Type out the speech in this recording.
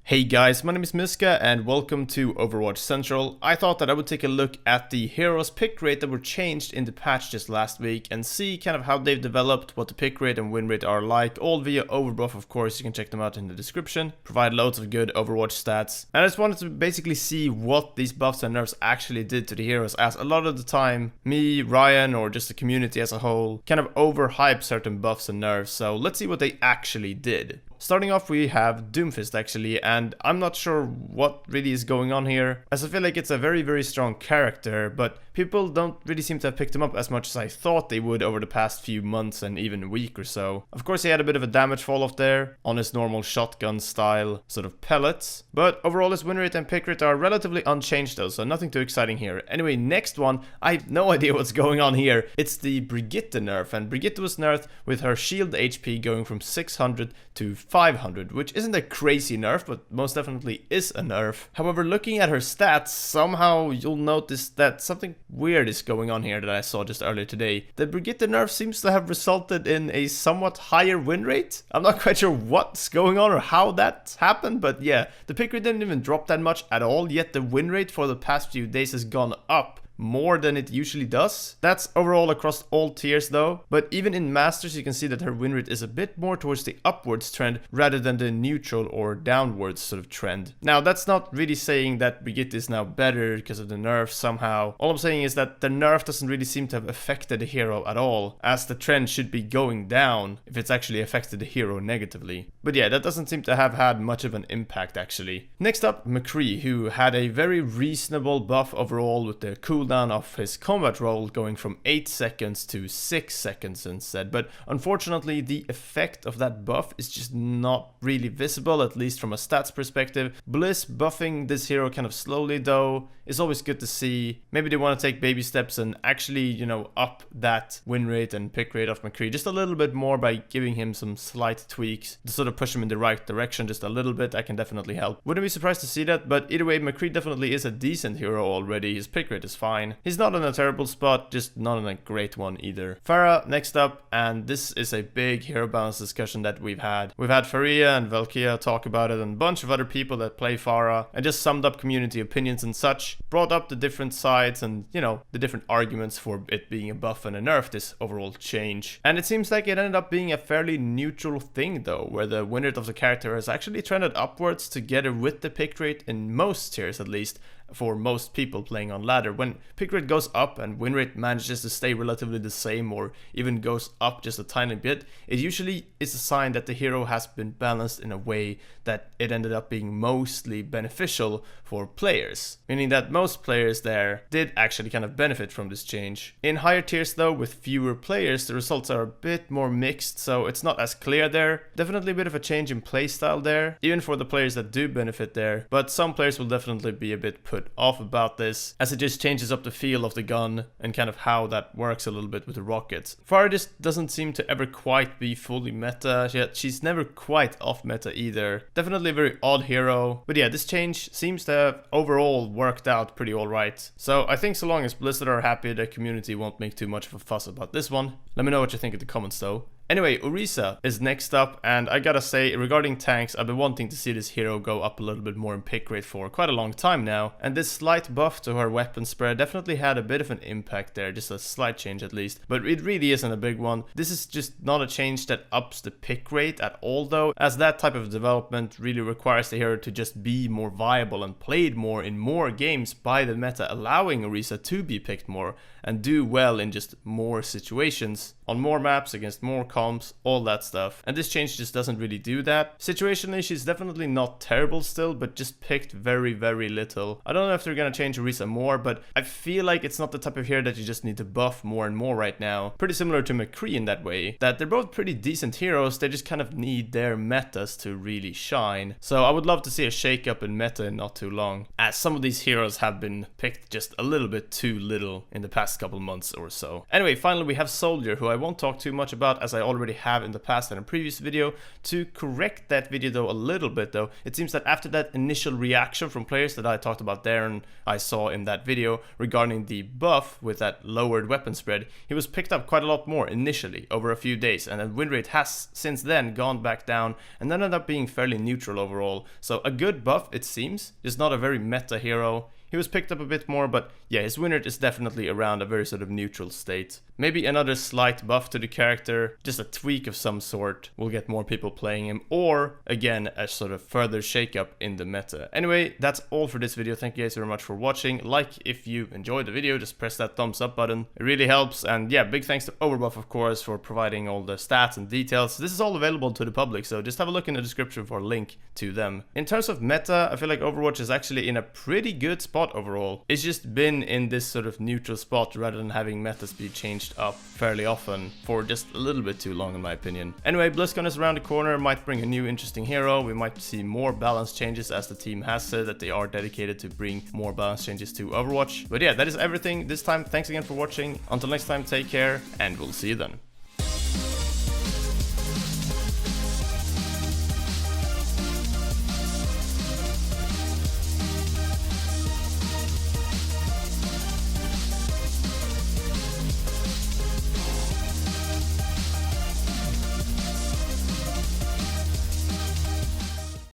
Hey guys, my name is Miska and welcome to Overwatch Central. I thought that I would take a look at the heroes pick rate that were changed in the patch just last week and see kind of how they've developed, what the pick rate and win rate are like, all via Overbuff of course. You can check them out in the description. Provide loads of good Overwatch stats. And I just wanted to basically see what these buffs and nerfs actually did to the heroes, as a lot of the time me, Ryan, or just the community as a whole kind of overhype certain buffs and nerfs. So let's see what they actually did. Starting off, we have Doomfist actually, and I'm not sure what really is going on here, as I feel like it's a very strong character, but people don't really seem to have picked him up as much as I thought they would over the past few months and even week or so. Of course, he had a bit of a damage fall off there on his normal shotgun style sort of pellets, but overall his win rate and pick rate are relatively unchanged though, so nothing too exciting here. Anyway, next one, I have no idea what's going on here. It's the Brigitte nerf, and Brigitte was nerfed with her shield HP going from 600 to 500, which isn't a crazy nerf, but most definitely is a nerf. However, looking at her stats, somehow you'll notice that something weird is going on here that I saw just earlier today. The Brigitte nerf seems to have resulted in a somewhat higher win rate. I'm not quite sure what's going on or how that happened, but yeah, the pick rate didn't even drop that much at all, yet the win rate for the past few days has gone up more than it usually does. That's overall across all tiers though, but even in Masters you can see that her win rate is a bit more towards the upwards trend rather than the neutral or downwards sort of trend. Now that's not really saying that Brigitte is now better because of the nerf somehow. All I'm saying is that the nerf doesn't really seem to have affected the hero at all, as the trend should be going down if it's actually affected the hero negatively. But yeah, that doesn't seem to have had much of an impact actually. Next up, Mccree, who had a very reasonable buff overall with the cooldown of his combat roll going from 8 seconds to 6 seconds instead, but unfortunately the effect of that buff is just not really visible, at least from a stats perspective. Bliss buffing this hero kind of slowly though is always good to see. Maybe they want to take baby steps and actually, you know, up that win rate and pick rate of Mccree just a little bit more by giving him some slight tweaks to sort of push him in the right direction just a little bit. That can definitely help. Wouldn't be surprised to see that, but either way, Mccree definitely is a decent hero already. His pick rate is fine. He's not in a terrible spot, just not in a great one either. Farah next up, and this is a big hero balance discussion that we've had. We've had Farah and Valkyria talk about it, and a bunch of other people that play Farah, and just summed up community opinions and such, brought up the different sides and, you know, the different arguments for it being a buff and a nerf, this overall change. And it seems like it ended up being a fairly neutral thing though, where the win rate of the character has actually trended upwards together with the pick rate in most tiers, at least for most people playing on ladder. When pick rate goes up and win rate manages to stay relatively the same or even goes up just a tiny bit, it usually is a sign that the hero has been balanced in a way that it ended up being mostly beneficial for players, meaning that most players there did actually kind of benefit from this change. In higher tiers though, with fewer players, the results are a bit more mixed, so it's not as clear there. Definitely a bit of a change in playstyle there, even for the players that do benefit there, but some players will definitely be a bit put off about this, as it just changes up the feel of the gun and kind of how that works a little bit with the rockets. Farah just doesn't seem to ever quite be fully meta, yet she's never quite off meta either. Definitely a very odd hero, but yeah, this change seems to have overall worked out pretty alright. So I think so long as Blizzard are happy, the community won't make too much of a fuss about this one. Let me know what you think in the comments though. Anyway, Arisa is next up, and I gotta say, regarding tanks, I've been wanting to see this hero go up a little bit more in pick rate for quite a long time now, and this slight buff to her weapon spread definitely had a bit of an impact there, just a slight change at least, but it really isn't a big one. This is just not a change that ups the pick rate at all though, as that type of development really requires the hero to just be more viable and played more in more games by the meta, allowing Arisa to be picked more and do well in just more situations, on more maps, against more comps, all that stuff. And this change just doesn't really do that. Situationally, she's definitely not terrible still, but just picked very little. I don't know if they're gonna change Arisa more, but I feel like it's not the type of hero that you just need to buff more and more right now. Pretty similar to Mccree in that way, that they're both pretty decent heroes, they just kind of need their metas to really shine. So I would love to see a shake-up in meta in not too long, as some of these heroes have been picked just a little bit too little in the past couple months or so. Anyway, finally we have Soldier, who I won't talk too much about, as I already have in the past in a previous video. To correct that video though a little bit though, it seems that after that initial reaction from players that I talked about there and I saw in that video regarding the buff with that lowered weapon spread, he was picked up quite a lot more initially over a few days, and then win rate has since then gone back down and ended up being fairly neutral overall. So a good buff it seems, just not a very meta hero. He was picked up a bit more, but yeah, his win rate is definitely around a very sort of neutral state. Maybe another slight buff to the character, just a tweak of some sort, will get more people playing him, or again, a sort of further shakeup in the meta. Anyway, that's all for this video. Thank you guys very much for watching. Like if you enjoyed the video, just press that thumbs up button. It really helps. And yeah, big thanks to Overbuff, of course, for providing all the stats and details. This is all available to the public, so just have a look in the description for a link to them. In terms of meta, I feel like Overwatch is actually in a pretty good spot overall. It's just been in this sort of neutral spot rather than having meta speed changed up fairly often for just a little bit too long in my opinion. Anyway, BlizzCon is around the corner, might bring a new interesting hero. We might see more balance changes as the team has said that they are dedicated to bring more balance changes to Overwatch. But yeah, that is everything this time. Thanks again for watching. Until next time, take care and we'll see you then.